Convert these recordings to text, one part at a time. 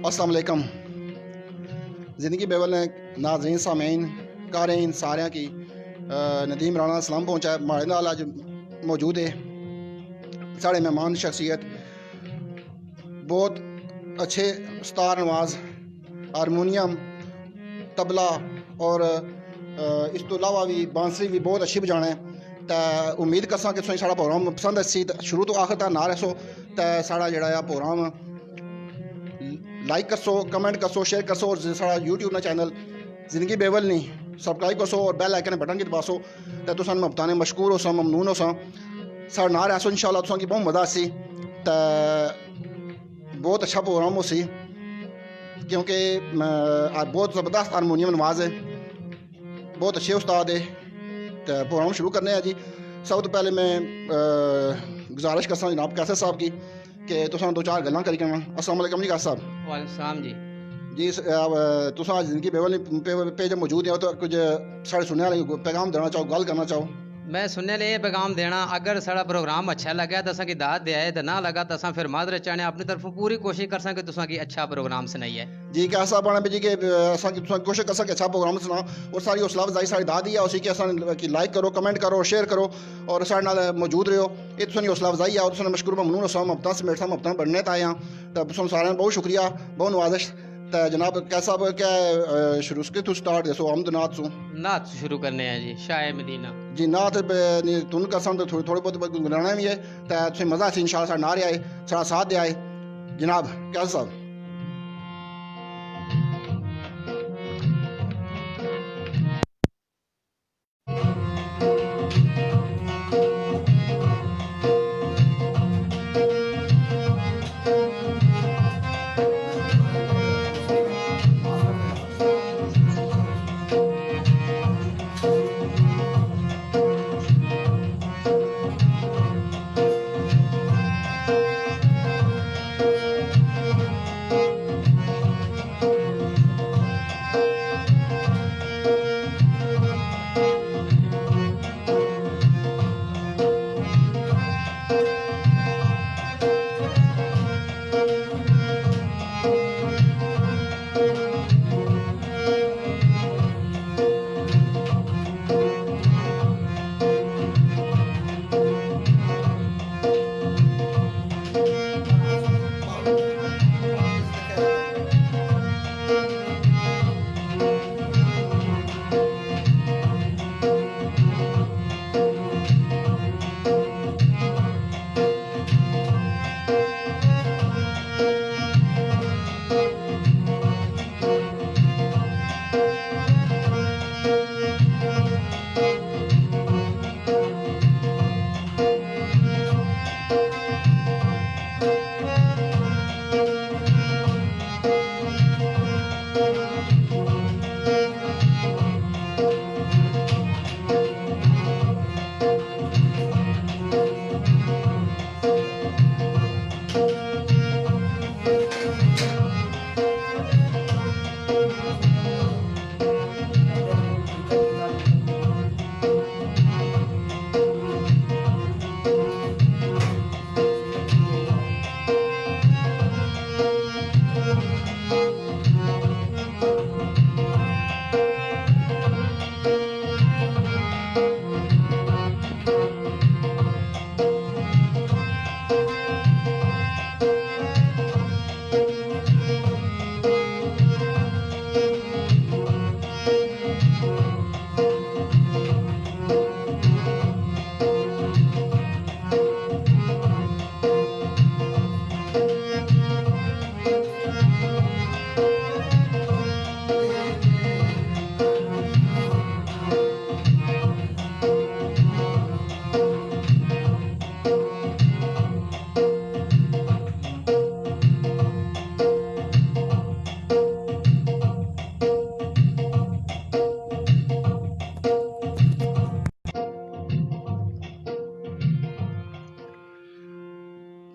अस्सलाम वालेकुम। ज़िंदगी बेवल ने नाज़रीन सामीन कारीन सारियां की नदीम राणा सलाम पहुँचाए। माड़े नाल अज मौजूद है साढ़े मेहमान शख्सियत बहुत अच्छे स्टार नवाज हारमोनियम तबला और इस तो अलावा भी बांसुरी भी बहुत अच्छी बजाना है। तो उम्मीद करसा कि तुसें साढ़ा प्रोग्राम पसंद आसी शुरू तो आखिर तक ना रसो। तो साढ़ा जेह्ड़ा प्रोग्राम लाइक करसो, कमेंट करसो, शेयर करसो और साढ़ा यूट्यूब ना चैनल जिंदगी बेवल नहीं सब्सक्राइब करसो और बेल आइकन बटन की दबासो। तो तुसां बताने मशकूर हो ममनून हो साढ़ा ना रसो इंशाल्लाह तुसां की बहुत मजा आसी। तो बहुत अच्छा प्रोग्राम हो सी क्योंकि बहुत ज़बरदस्त हारमोनियम नवाज है, बहुत अच्छे उस्ताद है। तो प्रोग्राम शुरू करने हैं जी। सब तो पहले मैं गुजारिश करता जनाब कैसर साहब की कि तुसां दो चार गल्लां करी करें। अस्सलाम वालेकुम जी कैसर साहब। वालेकुम सलाम जी। जी तुसां अज जिंदगी बेवल पे जब मौजूद हो तो कुछ साढ़े सुनने वाले को पैगाम देना चाहो, गल करना चाहो? मैं सुनने लिए पैगाम देना, अगर साड़ा प्रोग्राम अच्छा लगा तो असा की दाद दे आए, तो ना लगा तो असा फिर मादर चाहने अपनी तरफ पूरी कोशिश कर सके तुसा की अच्छा प्रोग्राम सुनाइए जी। क्या साहब बना जी कि कोशिश कर सके अच्छा प्रोग्राम सुना और सारी हौसला अफजाई सारी दाद ही है उसी कि लाइक करो, कमेंट करो, शेयर करो और साढ़े नाल मौजूद रहो। ये तुसां हौसला अफजाई है और तुसां मशकूर ममनून हो मोहब्बतां समेट मोहब्बतां बढ़ने ताए हाँ। तो तुसां सारें बहुत शुक्रिया, बहुत नवाजिश। तो जनाब कैसा क्या शुरू तू स्टार्ट दसो आमद नात सू नात शुरू करने हैं जी। शाह मदीना जी नात तुन कर तो थोड़ी बहुत गुनगुनाना भी है। तो तुसें मज़ा सी इंशाल्लाह साढ़े नारे आए साढ़ा साथ दे आए जनाब कैसा साहब।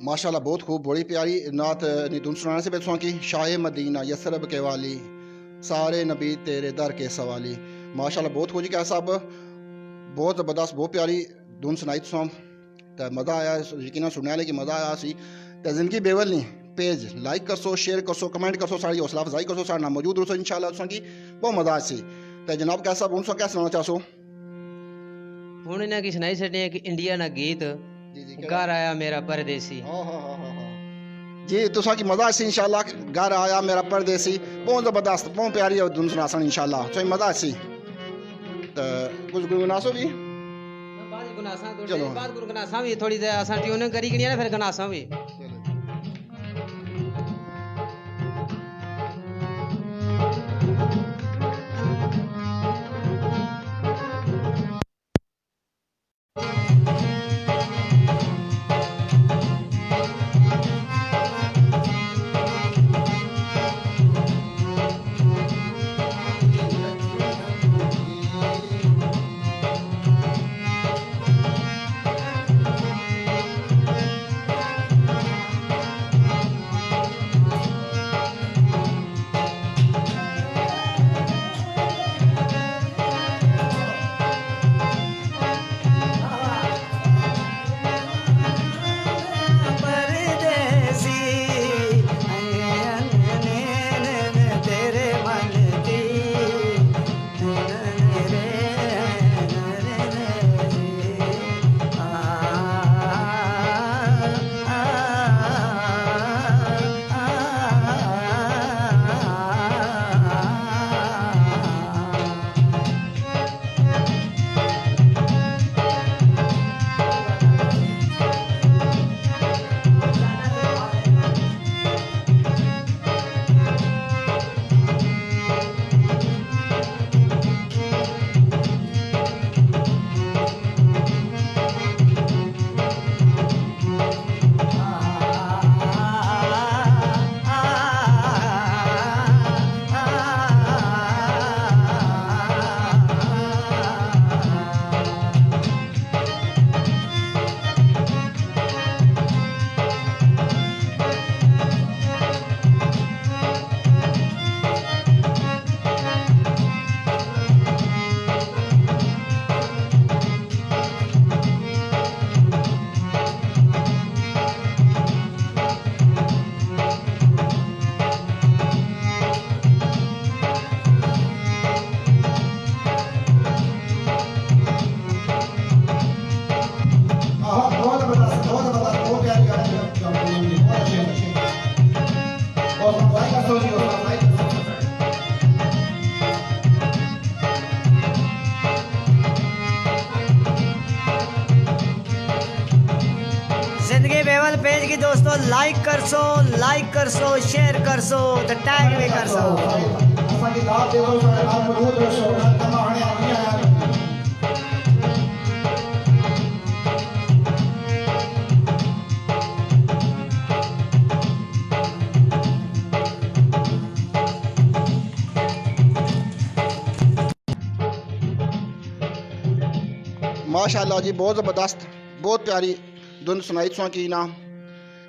माशाल्लाह बहुत खूब बड़ी प्यारी नात धुन सुनाने से बेसुआ की शाह मदीना यसरब के वाली सारे नबी तेरे दर के सवाली। माशाल्लाह बहुत खूब जी क्या साहब, बहुत ज़बरदस्त बहुत प्यारी धुन सुनाई तुम। तो मज़ा आया यकीन सुनने वाले कि मज़ा आया सी। तो जिंदगी बेवल नहीं page like करसो, share करसो, comment करसो, sari हौसला अफजाई करसो, साढ़े नाल मौजूद रहो इंशाल्लाह तुसां की बहुत मजा आसी। तो जनाब कैसा हूँ क्या सुनाना चाहसो? हुण इन्हें की सुनाई छड़े कि इंडिया ना गीत घर आया मेरा परदेसी। जी तुसा की मजा आसी इंशाल्लाह। घर आया मेरा परदेसी बहुत जबरदस्त बहुत प्यारी धुन सुनासन इंशाल्लाह तो मजा आसी। तो कुछ गुनगुनासो भी चलो बाद गुनगुनासा भी थोड़ी देर असां ट्यूनिंग करी गनी ना फिर गनासा भी। जिंदगी बेवल पेज की दोस्तों लाइक कर सो शेयर कर सो तो टैग भी कर सो। माशाल्लाह जी बहुत ज़बरदस्त बहुत प्यारी धुन सुनाई तुसां की ना।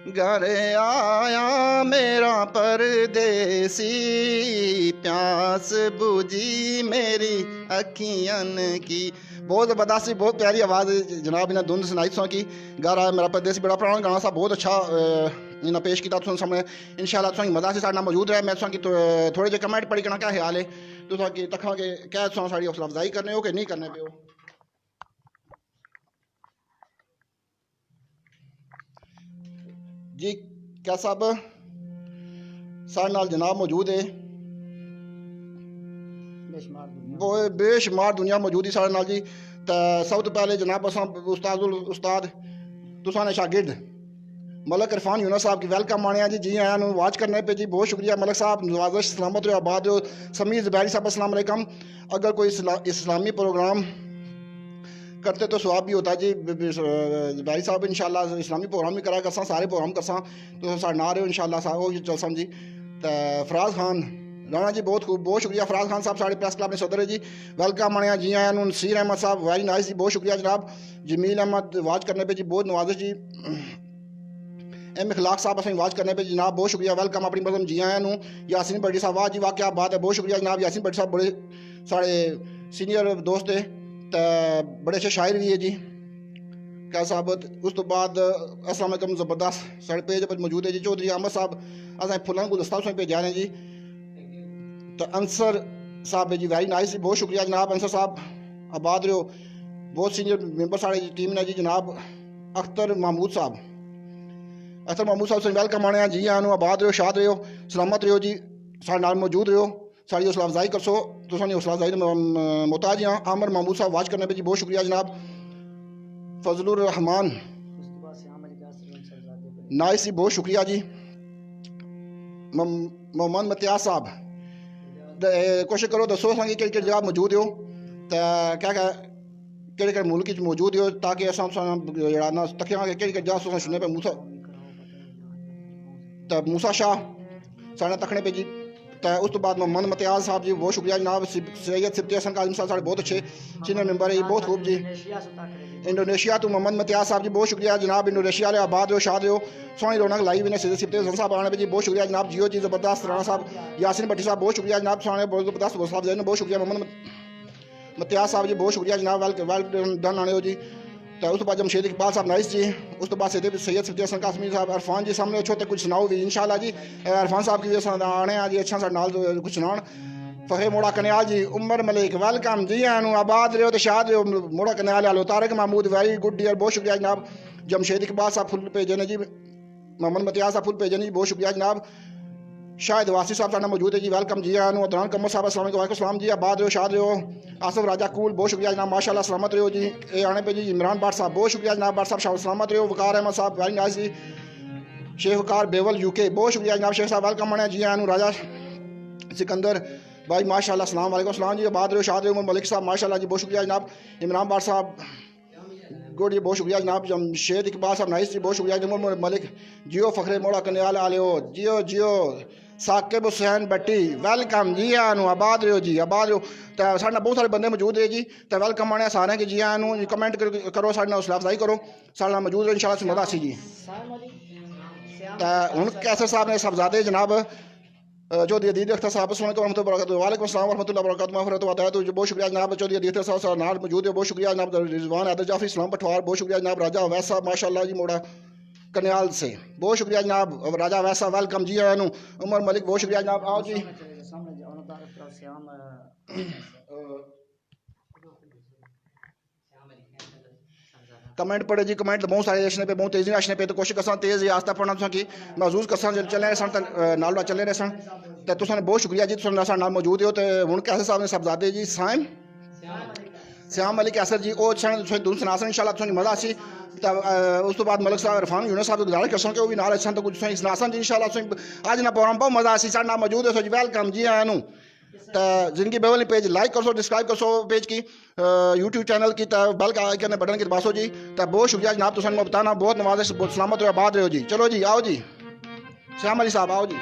घर आया मेरा परदेसी प्यास बुझी मेरी अखियन की। बहुत ज़बरदस्त बहुत प्यारी आवाज़ जनाब इन्हें धुन सुनाई तुसां की। घर आया मेरा परदेसी बड़ा पुराना गाना सा बहुत अच्छा इन्हें पेश किया तुसां सामने इंशाल्लाह तुसां की मज़ा से साढ़े नाल मौजूद रहे। मैं तुसां की थोड़े जे कमेंट पढ़ी करना क्या ख्याल है तुसां की तखां के क्या तुसां साड़ी हौसला अफजाई करने हो कि नहीं करने पे हो। जी क्या साहब साढ़े नाल जनाब मौजूद है बेशुमार दुनिया मौजूद ही साढ़े नाल जी। तो सब तो पहले जनाब असां उस्ताद तुसां ने शागिर्द मलक इरफान यूनुस साहब की वेलकम आने जी। जी आया वाच करने पे जी बहुत शुक्रिया मलक साहब नवाजिश सलामत रहो आबाद हो। समीर ज़ुबैरी साहब अस्सलाम वालेकुम। अगर कोई इस्लामी प्रोग्राम करते तो स्वाब भी होता जी भाई साहब इंशाल्लाह इस्लामी प्रोग्राम भी करा करसा सारे प्रोग्राम करसा तो साढ़े ना रहे हो इंशाल्लाह साहब चलसा जी। तो फराज खान राणा जी बहुत खूब बहुत शुक्रिया फराज खान साहब साढ़े प्रेस क्लब में सदर है जी वेलकम आने जी आया नसीर अहमद साहब वेरी नाइस जी बहुत शुक्रिया जनाब। जमील अहमद वाच करने पे जी बहुत नवाजिश जी। एम इखलाक साहब असें वाच करने पे जनाब बहुत शुक्रिया वेलकम अपनी मजम जी आया यासीन भट्टी साहब वाह जी वाह क्या बात है बहुत शुक्रिया जनाब। यासीन भट्टी साहब बड़े साढ़े सीनियर दोस्त है तो बड़े अच्छे शायर भी है जी। क्या साहब उस तो बाद अस्सलाम वालेकुम ज़बरदस्त साढ़े पेज पर मौजूद है जी चौधरी अहमद साहब असें फुल्लां गुलदस्ता तुसें भेजा ने जी तो अंसर साहब जी वेरी नाइस बहुत शुक्रिया जनाब अंसर साहब आबाद रहो बहुत सीनियर मैंबर साढ़े टीम ने जी जनाब अख्तर महमूद साहब अख्तर महमूद साहब से वेलकम आने जी आनू आबाद रहो शाद रहो सलामत रहो जी साढ़े नाल मौजूद रहो साड़ी हौसला अफजाई कर सो तुसां हौसला अफजाई मोहताज हाँ आमर महमूद साहब वाच करने पे जी बहुत शुक्रिया जनाब फजलुर रहमान नाइस जी बहुत शुक्रिया जी मोहम्मद मतियाज साहब कोशिश करो दसो असांखे कहिड़ी कहिड़ी जगह मौजूद हो तो क्या क्या कहिड़े कहिड़े मुल्क च मौजूद हो ताकि असां जेह्ड़ा ना तकियां कहिड़ी कहिड़ी जगह तुसें सुनने पे मूसा तो मूसा शाह साढ़े तकने पे जी तो उस तो बाद मोहम्मद मतियाज साहब जी बहुत शुक्रिया जनाब सैयद सिफ्ती हसन काजिम साहब साढ़े बहुत अच्छे सीनियर मेंबर है जी बहुत खूब जी इंडोनेशिया तो मोहम्मद मतियाज साहब जी बहुत शुक्रिया जनाब इंडोनेशिया वाले आबाद हो शाद हो सोनी रौनक लाई भी ने सिफ्ती हसन साहब आने पे जी बहुत शुक्रिया जनाब जियो जी ज़बरदस्त राणा साहब यासिन भट्टी साहब बहुत शुक्रिया जनाब सोने बहुत ज़बरदस्त साहब बहुत शुक्रिया मोहम्मद मतियाज साहब जी बहुत शुक्रिया जनाब वेल डन आने हो जी तो उस तो बाद जमशेद इकबाल साहब नाइस जी उस तो बाद सैयद सिफ्ती हसन कासमी साहब अरफान जी सामने अच्छो तो कुछ सुनाओ भी इंशाल्लाह जी अरफान साहब की भी आने जी अच्छा साढ़े नाल कुछ सुनान फखरे मोड़ा कन्याल जी उमर मलिक वेलकम जी आनू आबाद रहो तो शाद रहो मोड़ा कन्याल आलो Tariq Mahmood very good dear बहुत शुक्रिया जनाब जमशेद इकबाल साहब फुल भेजे ने जी मोहम्मद मतियाज साहब फुल भेजे ने जी बहुत शुक्रिया जनाब शाहिद वासी साहब साढ़े मौजूद है जी वेलकम जी आनू अदनान कमर साहब अस्सलाम वालेकुम सलाम जी आबाद रहो शाद रहो आसफ राजा कूल बहुत शुक्रिया जनाब माशाल्लाह सलामत रहो जी ये आने पे जी इमरान बाट साहब बहुत शुक्रिया जनाब बाट साहब शाह सलामत रहो वकार अहमद साहब वेरी नाइस जी शेख वकार बेवल यूके बहुत शुक्रिया जनाब शेख साहब वेलकम आने जी आनू राजा सिकंदर भाई माशाल्लाह सलाम वालेकुम सलाम जी आबाद रहो शाद रहो मलिक साहब माशाल्लाह जी बहुत शुक्रिया जनाब इमरान बाट साहब गुड जी बहुत शुक्रिया जनाब जमशेद इकबाल साहब नाइस जी बहुत शुक्रिया जमूर मलिक जियो फखरे मोड़ा कन्याल आले हो जियो जियो साकिब हुसैन भट्टी वेलकम जी आनू आबाद रहो जी आबाद रहो तो साढ़े बहुत सारे बंदे मौजूद है जी तो वेलकम आने सारे कि जी आनू कमेंट करो साढ़े हौसला अफजाई करो साढ़े मौजूद रहो इंशाल्लाह सुनदा सी जी तो हुन कैसर साहब ने साहबजादे जनाब चौधरी अदीद अख्तर साहब वालेकुम अस्सलाम वरहमतुल्लाहि वबरकातुहू मग़फ़िरत व हिदायत तो बहुत शुक्रिया जनाब चौधरी अदीद अख्तर साहब नाल मौजूद है बहुत शुक्रिया जनाब रिजवान आदर जाफरी इस्लाम पठवार बहुत शुक्रिया जनाब राजा अवैस साहब माशाल्लाह जी मोड़ा कन्याल से बहुत शुक्रिया जनाब राजा वैसा वेलकम जी आनू उमर मलिक बहुत शुक्रिया जनाब आओ जी कमेंट पढ़े जी कमेंट बहुत सारे अचने पे बहुत तेज़ी अचने पे तो कोशिश करसा तेज़ आस्ता पढ़ना तुसा की महसूस करसा चले रहे सन नाल चले रहे सन तो तुसा बहुत शुक्रिया जी तुसा साढ़े नाल मौजूद हो तो हुण कैसर साहब ने साहबजादे जी श्याम मलिक कैसर जी वो तुसें दूर सुना सन इंशाल्लाह तुसें मज़ा आसी उस तो बाद मलिक साहब इरफान यूनुस साहब गुजारिश कर कि वो भी नाल अच्छा तो कुछ सुना सन इंशाल्लाह अज ना प्रोग्राम बहुत मज़ा आसी साढ़े नाल मौजूद हो जी वेलकम जी आनू तो जिनकी बेवल पेज लाइक कर सो डिस्क्राइब कर सो पेज की यूट्यूब चैनल की तो बेल का आइकन बटन की दबासो जी तो बहुत शुक्रिया जनाब तुसें बताना बहुत नवाज बहुत सलामत रहो आबाद रहो जी चलो जी आओ जी श्याम अली साहब आओ जी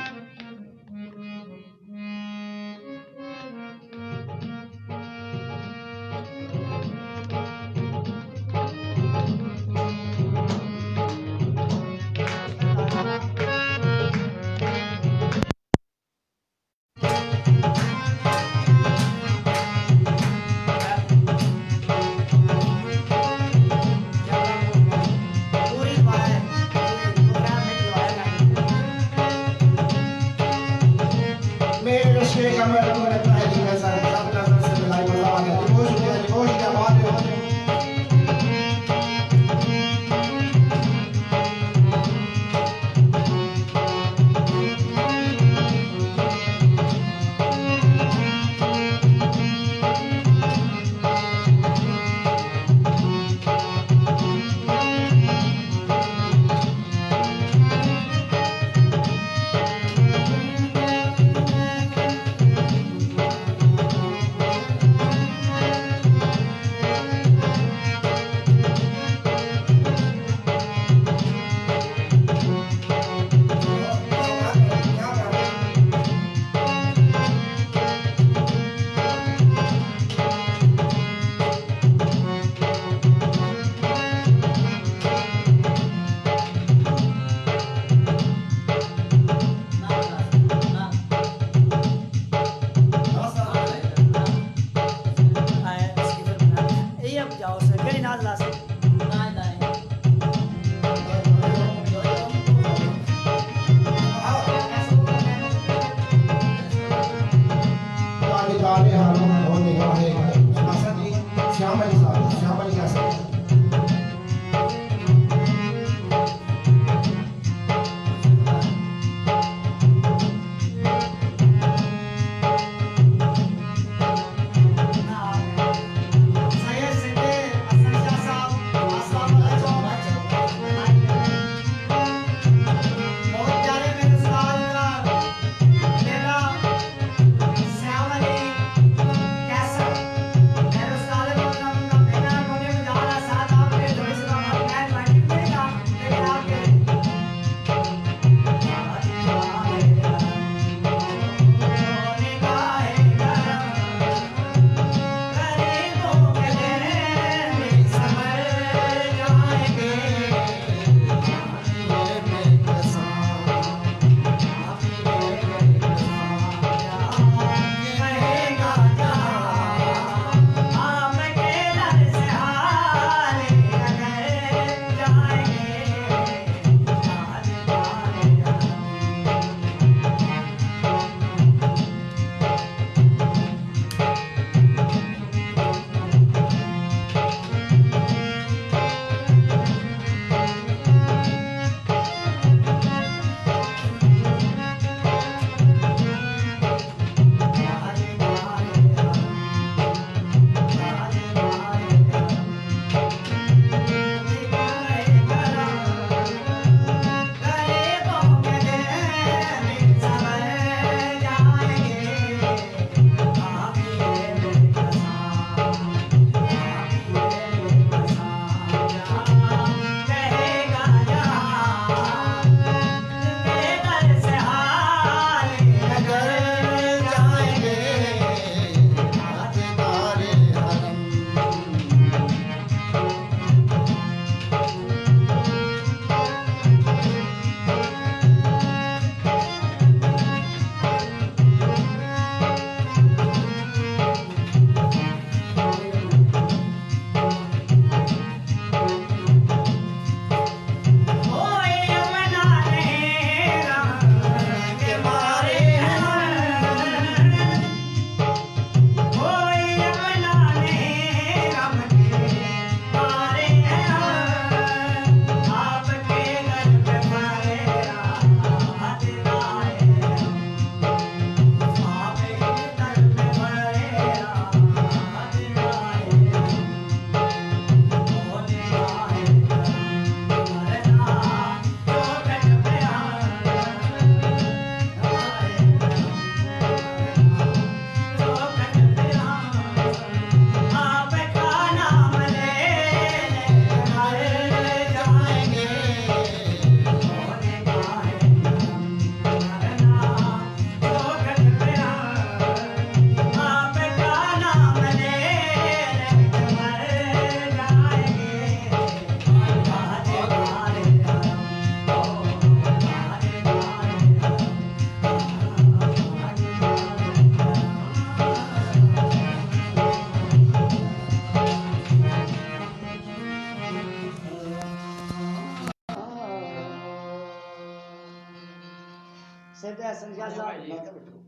सैयद हसन शाह साहब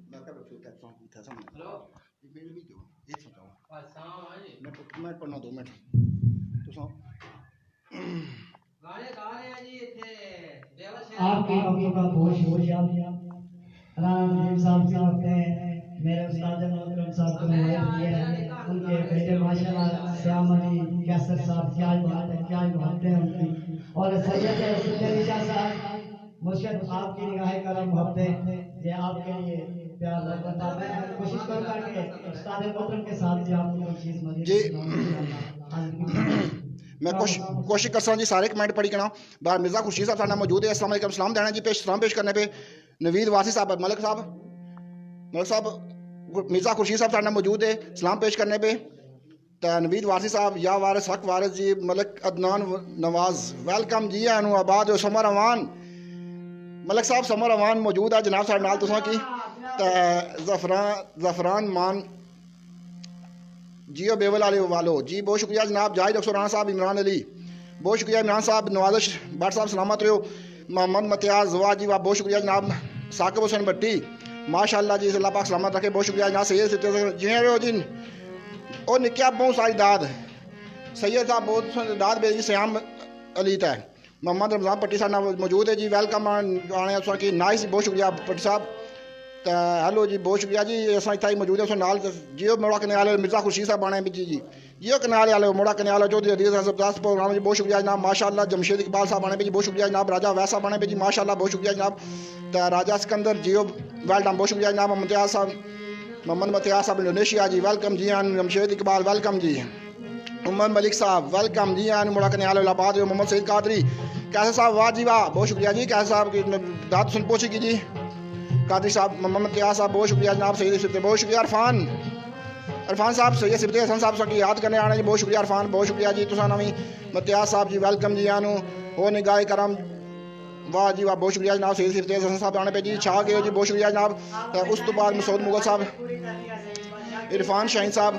मैं क्या बैठो कहता हूं हेलो मेरे भी क्यों ये समझाओ अस्सलाम जी मैं पढ़ना 2 मिनट तो सुनो गाने गा रहे हैं जी इथे बेवल से आपकी आंखों का बहुत शुक्रिया राना नजीम साहब की अपने मेरे उस्ताद मोहतरम साहब को नवाज दिए हैं उनके बेटे माशाल्लाह श्याम अली कैसर साहब क्या बात है क्या बात है उनकी और सैयद सिद्दीकी शाह साहब मुर्शिद आपकी निगाह करम मोहब्बत ये आपके लिए प्यार लगता मैं कोशिश करूंगा कि उस्ताद मोहतरम के साथ भी आपको कोई चीज मजीद जी। सुनाऊं मैं कोशिश कर जी सारे कमेंट पढ़ी करना बाहर मिर्जा खुर्शीद साहब सामने मौजूद है अस्सलाम वालेकुम सलाम देना जी सलाम पेश करने पे नवीद वासी साहब मलिक साहब मिर्जा खुर्शीद साहब सामने मौजूद है सलाम पेश करने पे तो नवीद वासी साहब या वारिस हक वारिस जी मलिक अदनान नवाज वेलकम जी आनू आबाद समर अवान मलिक साहब समर अवान मौजूद है जनाब साहब नाल तुसां की ज़फ़रान मान जियो बेवल वालो जी बहुत शुक्रिया जनाब जाहिद अफसर राना साहब इमरान अली बहुत शुक्रिया इमरान साहब नवाजिश भट्ट साहब सलामत रहो मोहम्मद मतियाज जवा जी वाह बहुत शुक्रिया जनाब साकिब हुसैन भट्टी माशाल्लाह जी अल्लाह पाक सलामत रखे बहुत शुक्रिया जनाब सैयद जी रहो जी और निक्या बहुत सारी दाद सैयद साहब बहुत दाद भेजी श्याम अली तय मोहम्मद रमजान भट्टी साहब मौजूद है जी वेलकम आने की नाइस बहुत शुक्रिया भट्टी साहब तो हेलो जी बहुत शुक्रिया जी असां इतना ही मौजूद है नाल जियो मोड़ा कनाल मिर्जा खुर्शीद साहब आने जी जी जियो कनाल वाले मोड़ा कनाल चौधरी अदील जबरदस्त प्रोग्राम जी बहुत शुक्रिया जनाब माशाल्लाह जमशेद इकबाल साहब आने जी बहुत शुक्रिया जनाब राजा वैस साहब आने जी माशाल्लाह बहुत शुक्रिया जनाब तो राजा सिकंदर जियो वेलकम बहुत शुक्रिया जनाब मोहम्मद मतियाज साहब इंडोनेशिया जी वेलकम जी आन जमशेद इकबाल वेलकम जी उमर मलिक साहब वेलकम जी आन मोड़ा कनाल इलाहाबाद मोहम्मद सईद कादरी कैसे साहब वाह जी वाह बहुत शुक्रिया जी कैसे साहब की दाद सुन पहुँचेगी जी कादरी साहब मोहम्मद त्याज साहब बहुत शुक्रिया जनाब सैयद सिफ्ते बहुत शुक्रिया अरफान साहब सैयद सिफ्ते हसन साहब की याद करने आने जी बहुत शुक्रिया अरफान बहुत शुक्रिया जी तुसा नवी मतियाज साहब जी वेलकम जी आनू हो निगाह करम वाह जी वाह बहुत शुक्रिया जनाब सैयद सिफ्ते हसन साहब आने पे जी छा गए जी बहुत शुक्रिया जनाब उस तो बाद मसूद मुगल साहब इरफान शाहीन साहब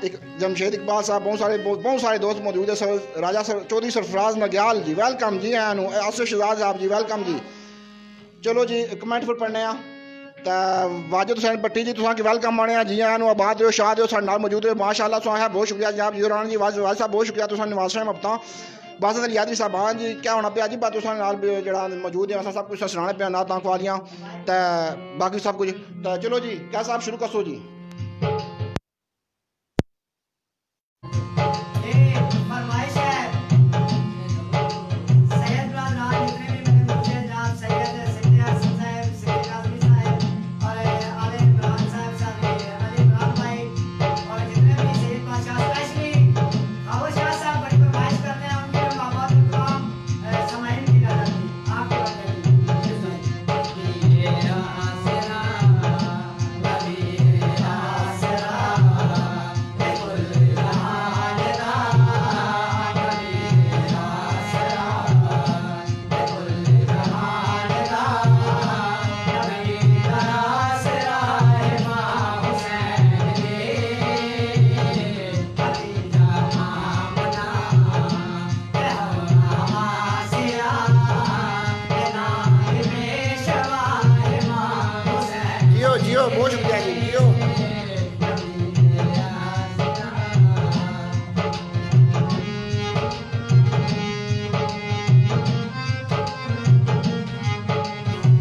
एक जमशेद इकबाल साहब बहुत सारे दोस्त मौजूद है राजा चौधरी सरफराज नग्याल जी वेलकम जी आनू आसिफ शहजाद साहब जी वेलकम जी चलो जी कमेंट फिर पढ़ने तो वाजिद हुसैन भट्टी जी तुसा की वेलकम आने जी आनू आबाद हो शाद हो साढ़े नाल मौजूद हो माशाल्लाह तुसा है बहुत शुक्रिया जनाब जी राना जी वाजिद साहब बहुत शुक्रिया तुसा नवाज शाह मफ्ता बासत अली यादवी साहब हाँ जी क्या होना पिया जी बात तुसा नाल जड़ा मौजूद है सब कुछ सुनाने पिया ना तां ख्वालियां तो बाकी सब कुछ तो चलो जी क्या साहब शुरू कर सो जी फरमाइश है सैयद राज जितने भी मेरे मुझे जनाब सैयद सिद्दीकी हसन साहब सिद्दीक आजमी साहब और आले इमरान साहब अली इमरान भाई और जितने भी सैयद बादशाह स्पेशली बाबू शाह साहब बड़ी फरमाइश करते हैं उनके बाबा तमाम समाइन की नजर में आपके जियो बहुत शुक्रिया जी जियो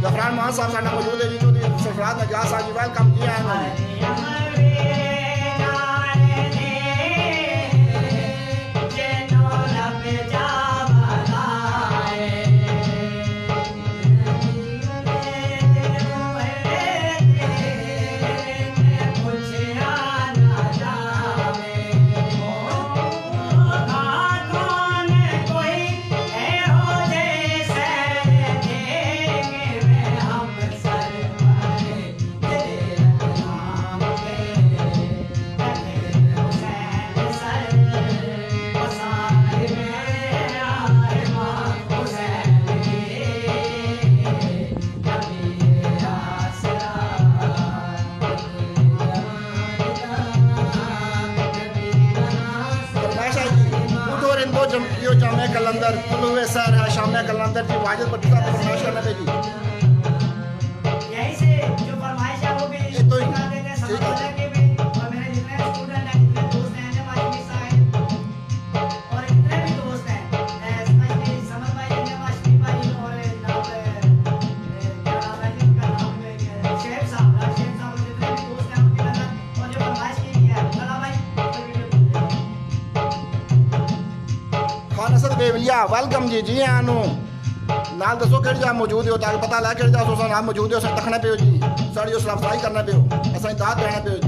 जफरान मान साहब साढ़े मौजूद है जी चौधरी सरफराज नजाज साहब जी वेलकम जी आनू जमकियो जामे कलंदर कुल हुए सर है शाम कलंदर जी वाजिद भट्टी साहब फरमाइश करने पे जी प्रिया वेलकम जी आनू नाल दसो कि मौजूद हो ताकि पता लगे कि तुम नाल मौजूद हो अस तकने पे जी साड़ी हौसला अफजाई करना पे अस दाद देना पे जी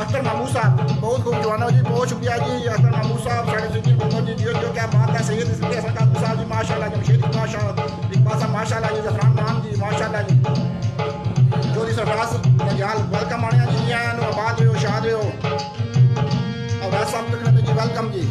अख्तर महमूद साहब बहुत खूब जवाना जी बहुत शुक्रिया जी अख्तर महमूद साहब साढ़े सिंधी मोहम्मद जी जो क्या बात है सैयद सरकार साहब जी माशाल्लाह जमशेद माशाल्लाह इकबाल साहब माशाल्लाह जी जफरान मान जी माशाल्लाह जी जोधी सरफराज नजाल वेलकम आने जी आया नो आबाद रहो शाद रहो और वैसा हम तक जी वेलकम जी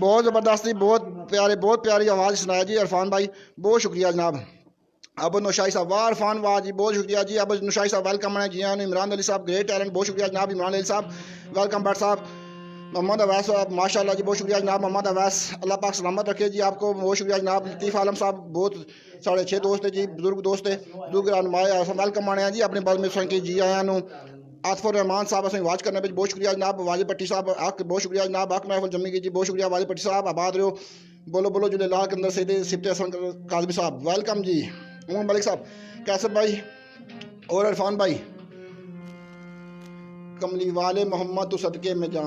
बहुत ज़बरदस्ती बहुत प्यारी आवाज़ सुनाया जी इरफान भाई बहुत शुक्रिया जनाब अब नौशाही साहब वाह इरफान वाह जी बहुत शुक्रिया जी अब नौशाही साहब वेलकम है जी हाँ इमरान अली साहब ग्रेट टैलेंट बहुत शुक्रिया जनाब इमरान अली साहब वेलकम भट्ट साहब मोहम्मद अवैस साहब माशाल्लाह जी बहुत शुक्रिया जनाब मोहम्मद अवैस अल्लाह पाक सलामत रखे जी आपको बहुत शुक्रिया जनाब लतीफ़ आलम साहब बहुत साढ़े 6 दोस्त है जी बुजुर्ग दोस्त है बुजुर्ग रहनुमाए वेलकम आने जी अपने बल में संख्या जी आया नु आतफुर रहमान साहब असें वाच करने पे बहुत शुक्रिया जनाब वाजिब भट्टी साहब आक बहुत शुक्रिया जनाब आक महफिल जम्मी की जी बहुत शुक्रिया वाजिब भट्टी साहब आबाद रहो बोलो बोलो जुले लाल के अंदर सीधे सिफ्ते हसन काजमी साहब वेलकम जी उमर मलिक साहब कैसर भाई और इरफान भाई कमली वाले मोहम्मद तो सदके में जा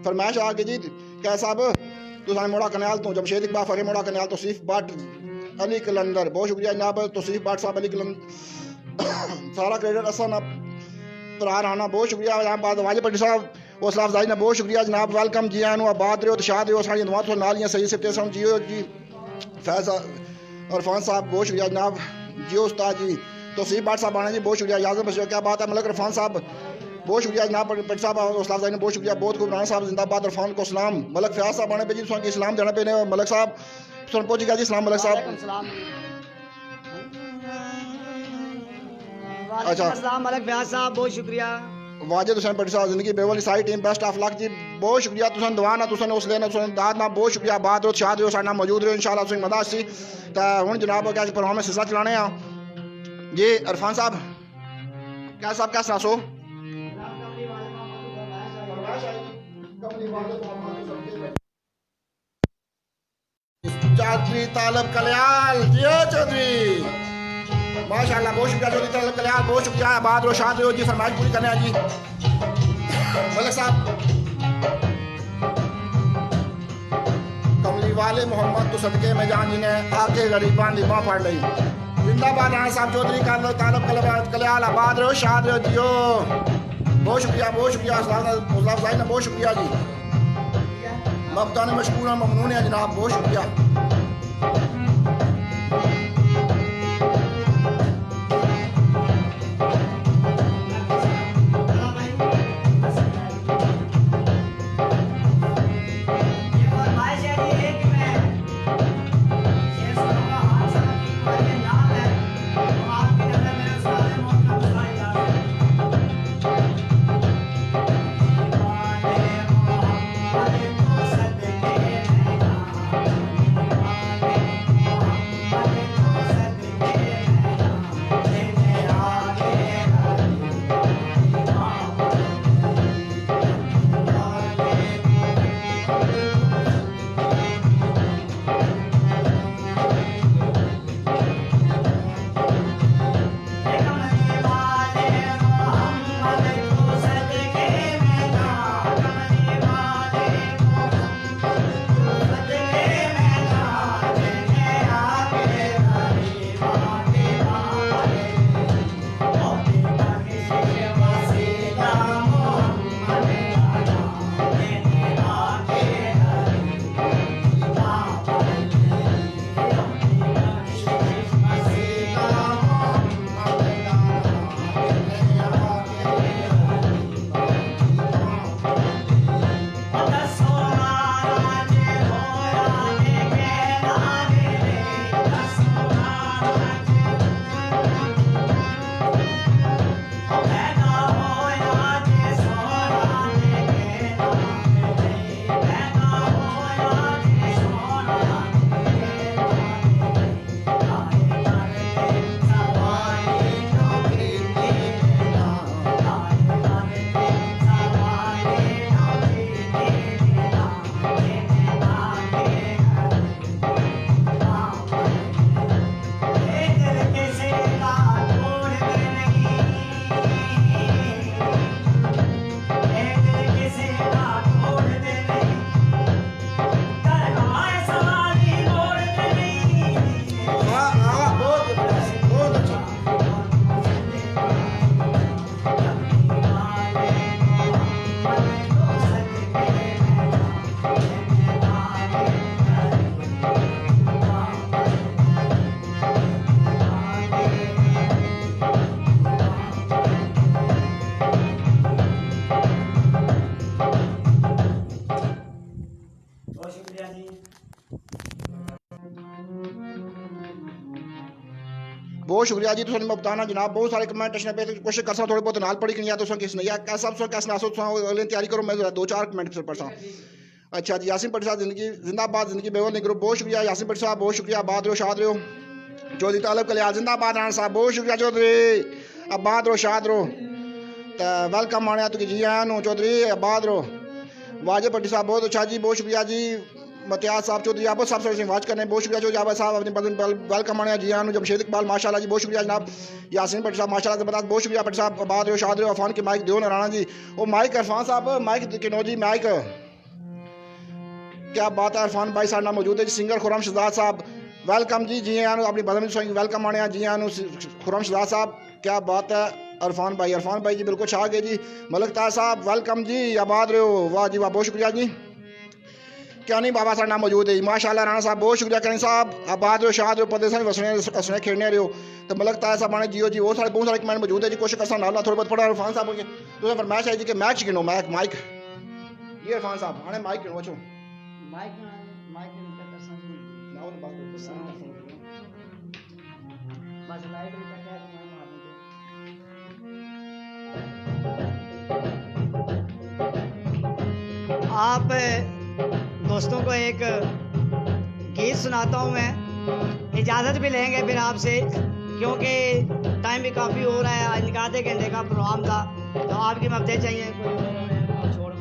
फरमाइश आ गई जी क्या साहब तुसाने मोड़ा कनाल तो जमशेद इकबाल फरे मोड़ा कनाल तो सिर्फ बाट अली कलंदर बहुत शुक्रिया जनाब तो सिर्फ बाट साहब अली कलंदर सारा क्रेडिट असन भरा राना बहुत शुक्रिया जनाब वाजिब भट्टी साहब हौसला अफजाई ने बहुत शुक्रिया जनाब वेलकम जी आनू आबाद रहो तो शाद रहो साड़ी दुआ तो नालियां सही से तेसम जियो जी फैज अरफान साहब बहुत शुक्रिया जनाब जियो उस्ताद जी तौसीफ भट्ट साहब आना जी बहुत शुक्रिया याजम बशीर क्या बात है मलक इरफान साहब बहुत शुक्रिया जनाब भट्ट साहब हौसला अफजाई ने बहुत शुक्रिया बहुत खूब राना साहब जिंदाबाद इरफान को सलाम मलक फयाज साहब आने पे जी सुन के इस्लाम देना पे मलक साहब सुन पहुंच गया जी सलाम मलक साहब अच्छा मलक फयाज साहब बहुत शुक्रिया वाजिद हुसैन भट्टी साहब जिंदगी बेवली सारी टीम बेस्ट ऑफ लक जी बहुत शुक्रिया तुसन दुआ ना तुसन हौसले ना तुसन दाद ना बहुत शुक्रिया बात रो शाद रो साडा मौजूद रहो इंशाल्लाह तुसन मदद सी ता हुन जनाब क्या प्रोग्राम में सिलसिला चलाने आ जी इरफान साहब क्या साहब क्या सुनासो चौधरी तालब कल्याल जियो चौधरी माशाल्लाह बहुत शुक्रिया चौधरी तालब कल्याल बहुत शुक्रिया आबाद रो शाद रो जी फरमाइश पूरी करने जी मलिक साहब कमली वाले मोहम्मद तो सदके में जान जी ने आके गरीबान दी बाह फाड़ ली जिंदाबाद राणा साहब चौधरी तालब कल्याल आबाद रो शाद रो जियो बहुत शुक्रिया हौसला अफजाई ने बहुत शुक्रिया जी मबदान मशकूर ममनून है जनाब बहुत शुक्रिया बहुत शुक्रिया जी तुम बताना जनाब बहुत सारे कमेंट पे कोशिश कर थोड़ी बहुत नाल पढ़ी कि तुम किस नहीं कैसा कैसा नासो तैयारी करो मैं 2-4 कमेंट फिर पढ़सा अच्छा जी यासिन भट्ट साहब जिंदगी जिंदाबाद जिंदगी बेवल नहीं करो बहुत शुक्रिया यासिन भट्ट साहब बहुत शुक्रिया आबाद रहो शाद रहो चौधरी तालब कल्याल जिंदाबाद राणा साहब बहुत शुक्रिया चौधरी आबाद रहो शाद रहो तो वेलकम आने तुझे जी आया नो चौधरी आबाद रहो वाजिब भट्टी साहब बहुत अच्छा जी बहुत शुक्रिया जी मतियाज साहब चौधरी आप साहब से वाच करने बहुत शुक्रिया चौधरी आबा साहब अपनी पसंद वेलकम आने जी आनू जमशेद इकबाल माशाल्लाह जी बहुत शुक्रिया जनाब यासीन भट्ट साहब माशाल्लाह ज़बरदस्त बहुत शुक्रिया भट्ट साहब आबाद रहो शाद रहो अफान के माइक दो राणा जी वो माइक इरफान साहब माइक किनो जी माइक क्या बात है इरफान भाई साहब मौजूद है जी सिंगर खुरम शहजाद साहब वेलकम जी जी आनू अपनी बदम वेलकम आने जी आनू खुरम शहजाद साहब क्या बात है अरफान भाई जी बिल्कुल छा गए जी। मलक ताज साहब वेलकम जी, आबाद रहे हो, वाह जी वाह, बहुत शुक्रिया जी। क्या नहीं बाबा साहब नाम मौजूद है माशाल्लाह। राणा साहब बहुत शुक्रिया करें साहब, आबाद रहो, शाद रहो, परदेस वसने खेड़ने रहे हो। तो मलक ताज साहब आने जियो जी, वो सारे बहुत सारे कमेंट मौजूद है जी, कोशिश करसा ना थोड़ा बहुत पढ़ा। इरफान साहब होंगे तो फरमाइश है जी कि मैच गिनो, माइक ये इरफान साहब आने माइक गिनो बच्चों, माइक कर सकते ना बस बस लाइट भी तक है तो मारने दो। आप दोस्तों को एक गीत सुनाता हूँ मैं, इजाज़त भी लेंगे फिर आपसे, क्योंकि टाइम भी काफ़ी हो रहा है, आज आधे घंटे का प्रोग्राम था, तो आपकी मदद चाहिए। कोई छोड़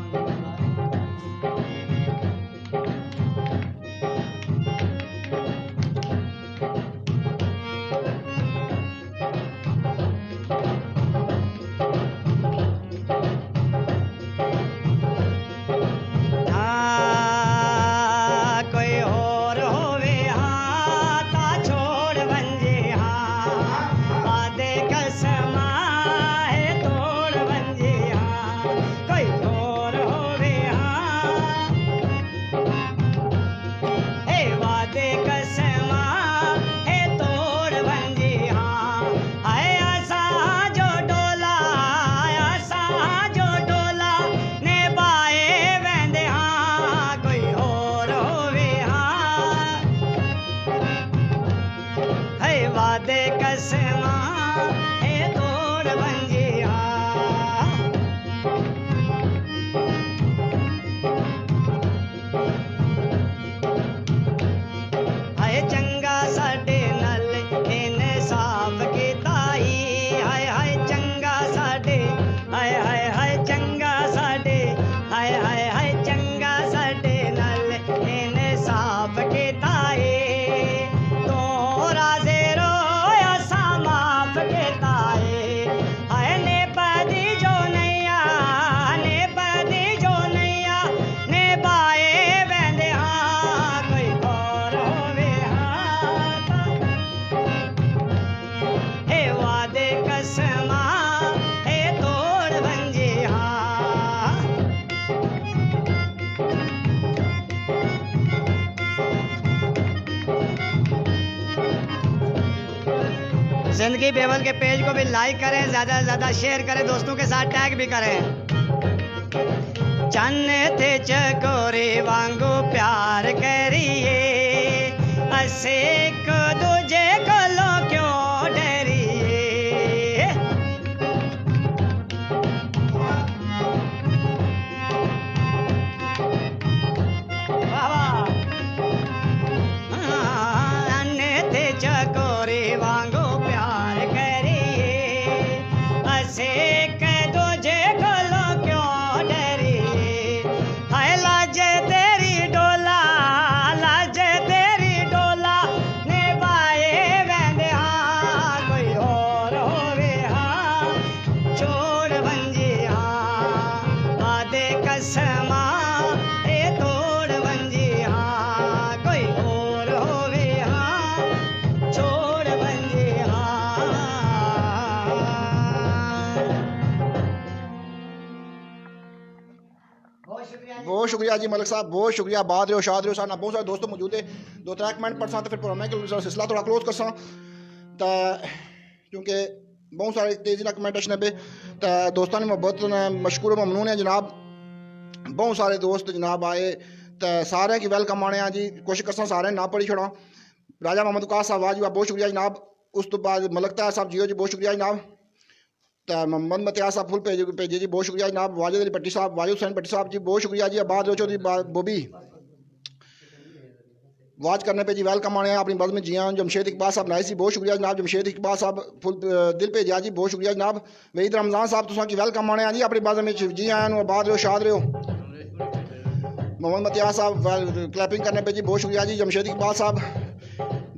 जिंदगी बेवल के पेज को भी लाइक करें, ज़्यादा से ज़्यादा शेयर करें, दोस्तों के साथ टैग भी करें। चन्ने थे चकोरे वांगू प्यार करिए, असे को दूजे को लो क्यों डरिए। चन्ने थे चकोरे वांगू बहुत शुक्रिया जी मलिक साहब, बहुत शुक्रिया। बाद रहो, शाद रहो, सारे बहुत सारे दोस्तों मौजूद है। 2-3 कमेंट पढ़ सा तो फिर प्रोग्राम के सिलसिला थोड़ा क्लोज कर सा, तो क्योंकि बहुत सारे तेजी ना कमेंटेशन पे तो दोस्तों ने मोहब्बत मशकूर ममनून है जनाब। बहुत सारे दोस्त जनाब आए तो सारे की वेलकम आने हैं जी, कोशिश कर सारे ना पढ़ी छोड़ा। राजा मोहम्मद उकास साहब वाह बहुत शुक्रिया जनाब। उस तो बाद मलक ताज साहब जियो जी बहुत शुक्रिया जनाब। तो मोहम्मद मतियाज साहब फुल भेजे जी, बहुत शुक्रिया जनाब। वाजिद अली भट्टी साहब, वाजिद हुसैन भट्टी साहब जी बहुत शुक्रिया जी। आबाद चौधरी बोबी वाच करने पे जी वेलकम आने हैं अपनी बज़ में जी हाँ। जमशेद इकबाल साहब नाइस जी बहुत शुक्रिया जनाब। जमशेद इकबाल साहब फुल दिल भेजा जी बहुत शुक्रिया जनाब। वहीद रमज़ान साहब तुसा की वेलकम आने हैं जी अपनी बज़ में जी आए आबाद रहो शाद रहो। मोहम्मद मतियाज साहब क्लैपिंग करने पे जी बहुत शुक्रिया जी। जमशेद इकबाल साहब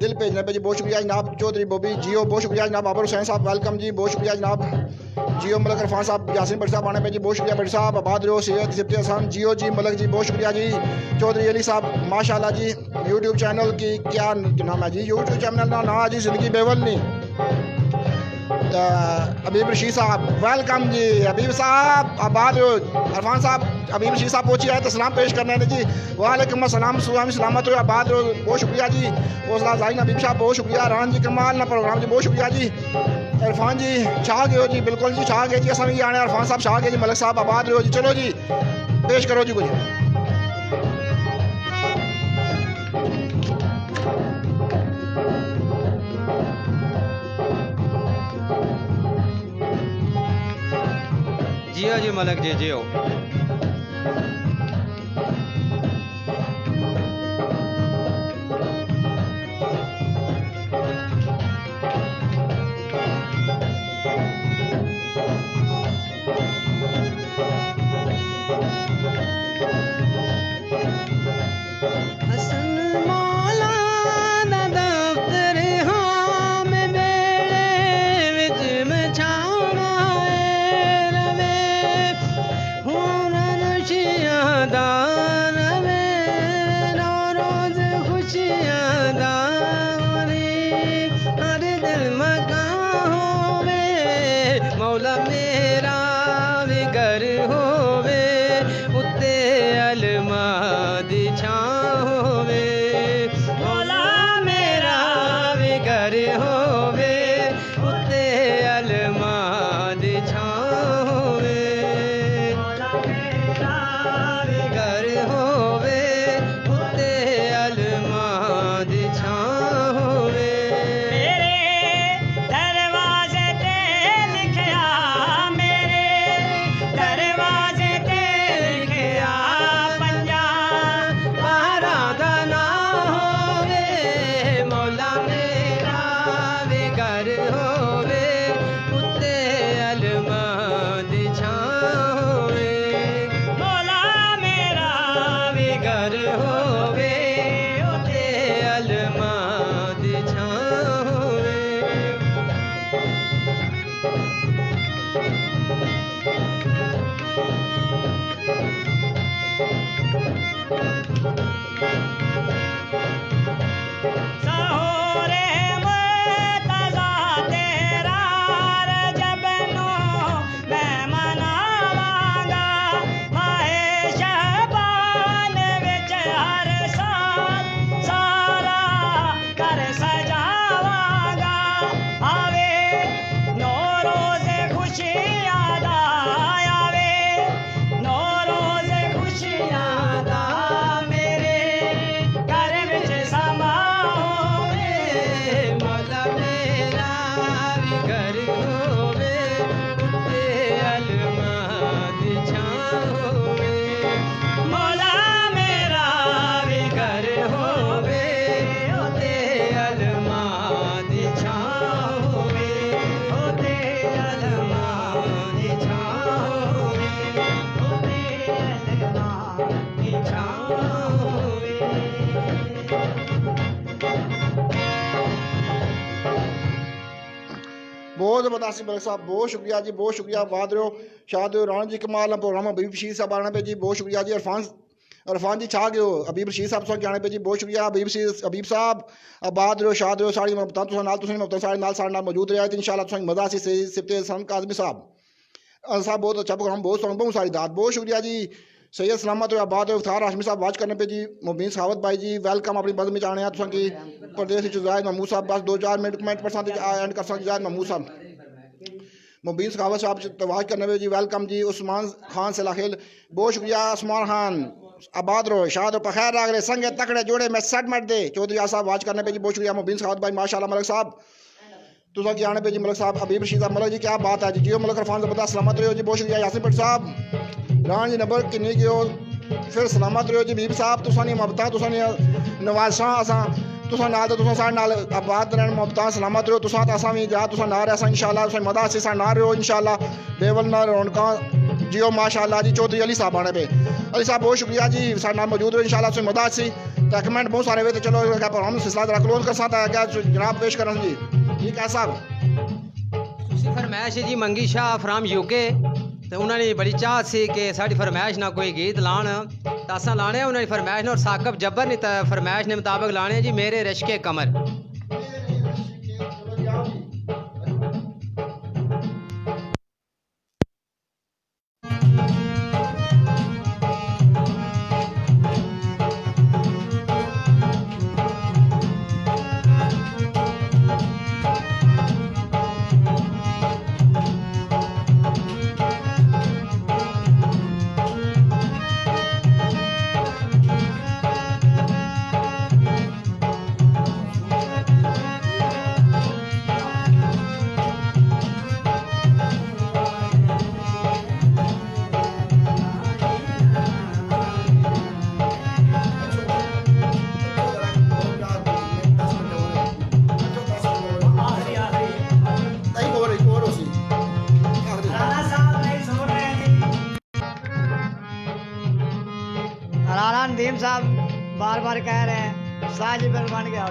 दिल भेजने पे जी बहुत शुक्रिया जनाब। चौधरी बोबी जियो बहुत शुक्रिया जनाब। बाबर हुसैन साहब वेलकम जी बहुत शुक्रिया जनाब। जियो मलक इरफान साहब यासिन भट्ट साहब आने पे जी बहुत शुक्रिया भट्ट साहब। आबाद रहो सैयद सिफ्ती हसन जियो जी मलक जी बहुत शुक्रिया जी। चौधरी अली साहब माशाल्लाह जी। यूट्यूब चैनल की क्या नाम है जी? यूट्यूब चैनल का नाम है जी ज़िंदगी बेवल नहीं। तो हबीब रशीद साहब वेलकम जी। हबीब साहब आबाद हो। अरफान साहब हबीब रशीद साहब पहुँचे आए तो सलाम पेश करने ने जी। वालेकुम अस्सलाम, सुलामी सलामत हो, आबाद हो, बहुत शुक्रिया जी। हौसला अफजाई हबीब साहब बहुत शुक्रिया। रान जी कमाल ना प्रोग्राम जी बहुत शुक्रिया जी। इरफान जी छा गए हो जी, बिल्कुल जी छा गए जी। असा भी आने अरफान साहब छा गए जी। मलिक साहब आबाद हो जी। चलो जी पेश करो जी कुछ। जियो जी मलक जी जियो। बहुत ज़बरदस्त मलिक साहब बहुत शुक्रिया जी, बहुत शुक्रिया। आबाद रहो, शाद हो। राना जी कमाल प्रोग्राम हबीब रशीद साहब आने पे जी बहुत शुक्रिया जी। अरफान जी छा गए हो। हबीब रशीद साहब तुम आने पे जी बहुत शुक्रिया। हबीब साहब आबाद रहो, शाद रहो। साड़ी मैं बताऊँ तुम नाल तुम मैं साढ़े नाल साढ़े नाल मौजूद रहा है इंशाल्लाह तुम मज़ा सी सिफते सन काजमी साहब बहुत अच्छा प्रोग्राम बहुत सॉन्ग बहुत सारी दात बहुत शुक्रिया जी। सैयद सलामत हो, आबाद हो। इफ्तार हाशमी साहब वाच करने पे जी। मुबीन सखावत भाई जी वेलकम अपनी बद में जाने हैं तुम की प्रदेश जायद महमूद साहब बस 2-4 मिनट परसेंट एंड कर सकते जायद महमूद साहब। मुबीन सखावत साहब तवाज करने पे जी वेलकम जी। उस्मान खान से लाखिल बहुत शुक्रिया। उस्मान खान आबाद रहो, शाद हो, पखैर राग रहे संगे तकड़े जोड़े में सेट मट दे चौधरी साहब वाच करने पे जी बहुत शुक्रिया। मुबीन सखावत भाई माशाल्लाह। मलिक साहब तुसा की आने पे जी। मलिक साहब हबीब रशीद साहब मलिक जी क्या बात है जी। जियो मलिक अरफान ज़बरदस्त सलामत रहो जी बहुत शुक्रिया। यासिन भट्ट साहब रान जी नंबर किन्नी गयो फिर सलामत रहो जी। हबीब साहब तुसा नी मोहब्बतां तुसा नी नवाज़ां असां तुसा नाल तुसा साढ़े नाल आबाद रहन मोहब्बतां सलामत रहो। तुसा असां भी जा तुसा ना रहा इंशाल्लाह तुसा मदा से साढ़े ना रहो इंशाल्लाह बेवल ना रौनकां जियो माशाल्लाह जी। चौधरी अली साहब आने पे अली साहब बहुत शुक्रिया जी साढ़े नाल मौजूद रहो इंशाल्लाह तुसा मदा से तो कमेंट बहुत सारे वे तो चलो प्रोग्राम सिलसिला जरा क्लोज कर सकता है क्या जनाब पेश करन जी जी क्या साहब तुसी फरमाइश जी मंगी शाह फ्राम यूके तो उन्होंने बड़ी चाह सी कि साड़ी फरमाइश ना कोई गीत लान तो असा लाने उन्होंने फरमाइश ने और साकब जब्बर ने फरमाइश ने मुताबिक लाने जी मेरे रश्के कमर। राणा नदीम साहब बार बार कह रहे हैं साजिब बन गया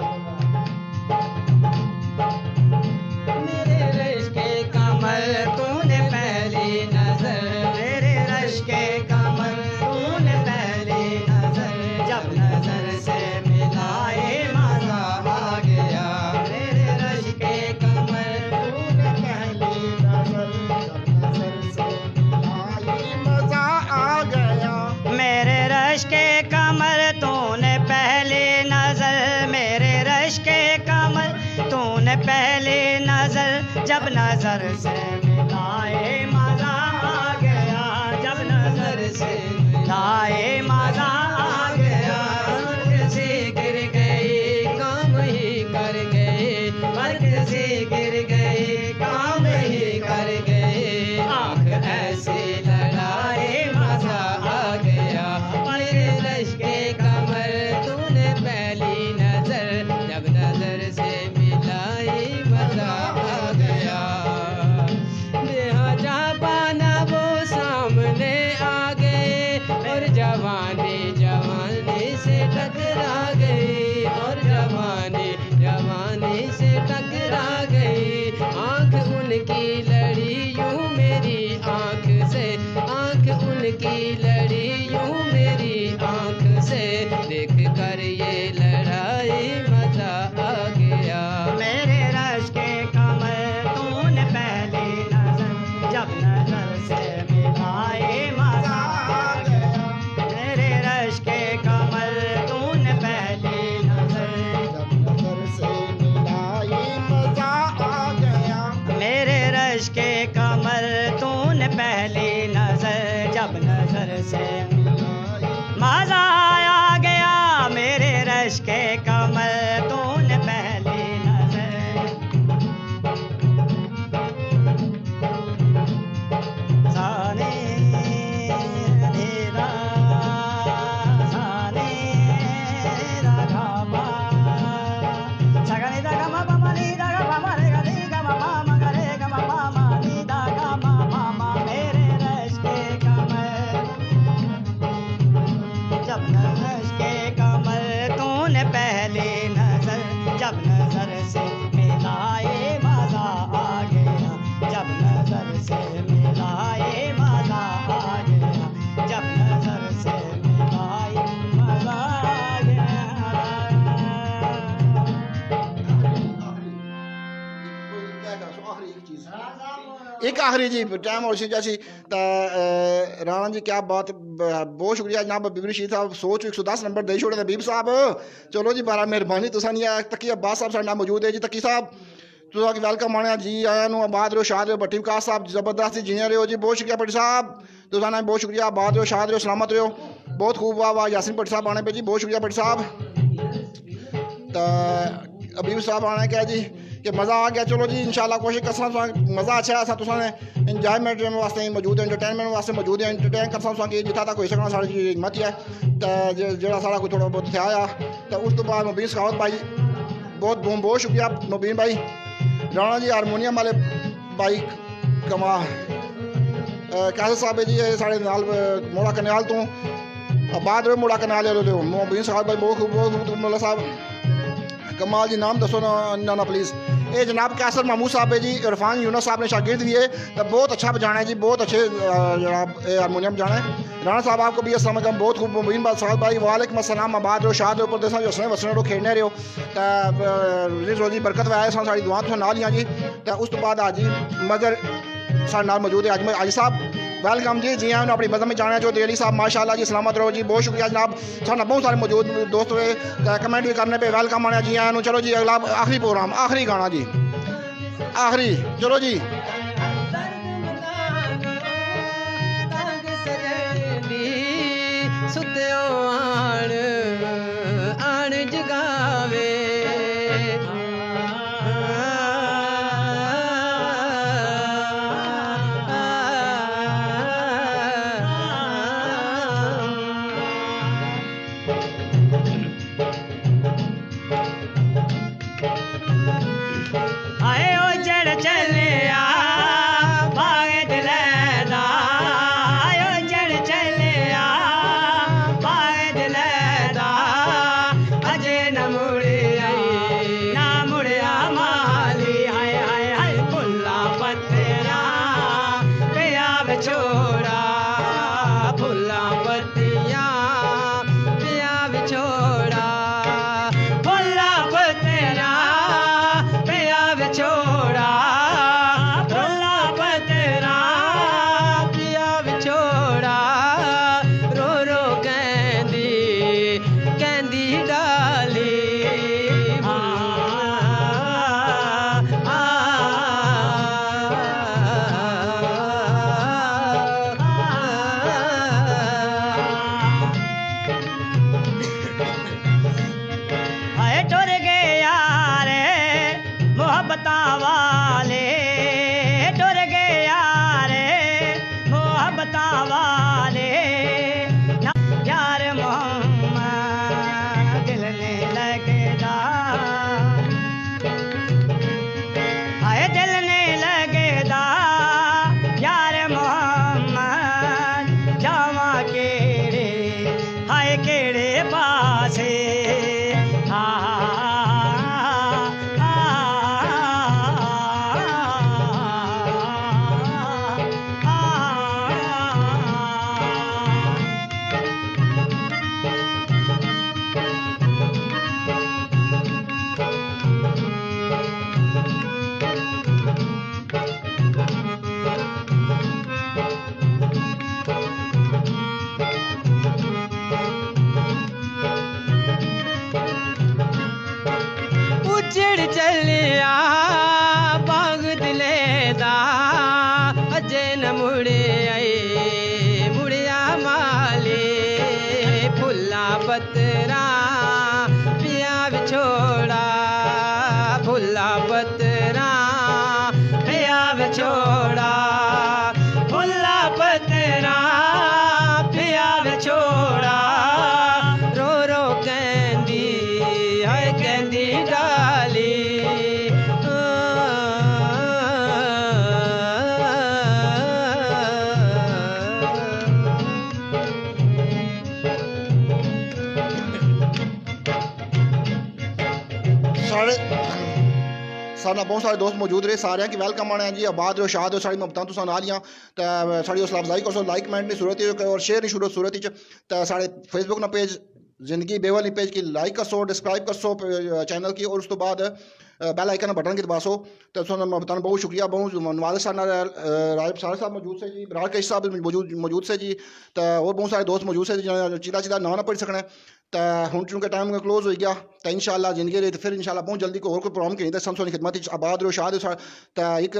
मेरे रश के कमर तूने पहली नजर, मेरे रश के कमर तूने पहली नजर, जब नजर से मिलाए मजा आ गया। मेरे रश के कमर तूने पहली नजर, जब नजर से मिलाए मजा आ गया। मेरे रश के कमर तूने पहली नजर, मेरे रश के कमर तूने पहली नजर, जब नजर से मिलाए मजा आ गया, जब नजर से मिलाए मजा आ गया। मर्ग से गिर गए काम ही कर गए, मर्ग से गिर गए काम ही कर गए, आंख ऐसे लड़ाए मजा आ गया। मेरे रश के कमर तूने पहली नजर, जब नजर से मिलाई मजा आ गया। बेहजा पाना वो सामने आ गए, और जवानी जवानी से टकरा गई, और जवानी जवानी से टकरा गई। आंख उनकी लड़ी यूं मेरी आंख से, आंख उनकी लड़ी यूं मेरी आंख से, देख कर ये लड़ाई मजा आ गया। मेरे रश के कमर तूने पहली नजर, जब नजर से मिलाए मजा आ गया। मेरे रश के कमर तूने पहली नजर, जब नजर से मिलाए मजा आ गया। मेरे रश के कमर तूने पहली नजर, जब नजर से मिलाए मजा आ गया। मेरे रश के कमर तूने पहली नजर, साने अंधेरा साने राघवा सगने दा गा मा मा नी दा गा मा रे गा नी गा मा गा रे गा मा नी दा गा मा मेरे रश के कमर, जब नजर के कमर तूने पहली नजर, जब नजर से मिलाए मजा आ गया, जब नजर से मिलाए मजा आ गया, जब नजर से मिलाए मजा आ गया। एक आखिरी जी टाइम और सी जैसी राणा जी क्या बात, बहुत शुक्रिया जनाब बीबी रशीद साहब, 110 नंबर दे छोड़े बीब साहब। चलो जी बड़ा मेहरबानी तुसा नहीं आया। तकी अब्बास साहब साढ़े मौजूद है जी, तकी साहब तुसा की वेलकम आने जी आया नु। आबाद रहो शाद रहो, भट्टी विकास साहब जबरदस्त जीने रहो जी, बहुत शुक्रिया भट्टी साहब तुसा ने, बहुत शुक्रिया। आबाद रहो शाद रहो सलामत रहो, बहुत खूब। वाह वाह यासिन भट्टी साहब आने पे जी, बहुत शुक्रिया भट्टी साहब। तो अबीब साहब आना क्या जी कि मज़ा आ गया। चलो जी इंशाल्लाह कोशिश करसा मज़ा अच्छा है, तुसा ने इंजॉयमेंट वास्ते मौजूद है, एंटरटेनमेंट वास्ते मौजूद है, एंटरटेन करसा कि जितना तक होई सकना साड़ी हिम्मत ही है। तो जो सारा कोई थोड़ा बहुत आया तो उस तो बाद मुबीन सखावत भाई, बहुत बहुत शुक्रिया मुबीन भाई। राणा जी हारमोनियम वाले भाई कमा कैसे साहब है जी, साढ़े नाल मोड़ा कनाल तो बाद मोड़ा कनाल मुबीन सखावत भाई, बहुत खूब मोला साहब कमाल जी। नाम दसो ना प्लीज़। ये जनाब कैसर महमूद साहब है जी, इरफान यूनस साहब ने शागिर्द भी है, तो बहुत अच्छा बजाना है जी, बहुत अच्छे जनाब हारमोनियम बजाना है। राणा साहब आपको भी अस्सलाम वालेकुम, बहुत खूब मुबीन साहब भाई वालेकुम अस्सलाम। आबाद रहो शाद रहो, परदेसा जो हसने वसने रहो, खेलने रहो, तो रोजी बरकत वाए साड़ी दुआ तुम नाल ही जी। तो उस तो बाद आज मजर साढ़े नाल मौजूद है आज साहब, वेलकम जी। जी हाँ अपनी बज़म में जाना चाहते अली साहब, माशाल्लाह जी सलामत रहो जी, बहुत शुक्रिया जनाब। साढ़े बहुत सारे मौजूद दोस्त हुए कमेंट भी करने पे वेलकम आने जी हाँ। चलो जी अगला आखिरी प्रोग्राम, आखिरी गाना जी, आखिरी चलो जी। सुत्यो आण जगावे भाग केड़े पासे आ उजड़ चलिया बाग दिले दा अजे न मुड़े आए मुड़िया माले फुल्ला पतरा पिया विछोड़ा फुल्ला पतरा पिया विछोड़ा फुल्ला पतरा पिया विछोड़ा रो रो कहंदी हाय कहंदी डाली साढ़े बहुत सारे दोस्त मौजूद रहे सारे की वेलकम आने जी आबाद रहो शाद हो साड़ी मुहब्बतां तुसां नालियां ते साड़ी हौसला अफजाई करो लाइक कमेंट नहीं सूरत और शेयर नहीं शुरू सूरत ते साढ़े फेसबुक ना पेज जिंदगी बेवल पेज की लाइक करसो डिस्क्राइब करसो चैनल की और उस तो बाद बेल आइकन बटन की दबासो तो बताना बहुत शुक्रिया बहुत नवाज साहब रायब साहब मौजूद से जी बरार कश साहब मौजूद से जी तो और बहुत सारे दोस्त मौजूद से चिदा चिदा ना पढ़ सकने तो हूँ चूंकि टाइम क्लोज हो गया तो इंशाल्लाह जिंदगी रही तो फिर इंशाल्लाह बहुत जल्दी को और कोई प्रोग्राम कहीं तो समझो खिदमत आबाद रहो शाद हो तो एक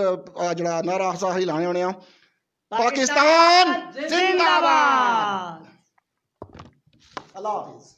जरा नारा सा ही लाने होने पाकिस्तान जिंदाबाद अल्लाह हाफिज़।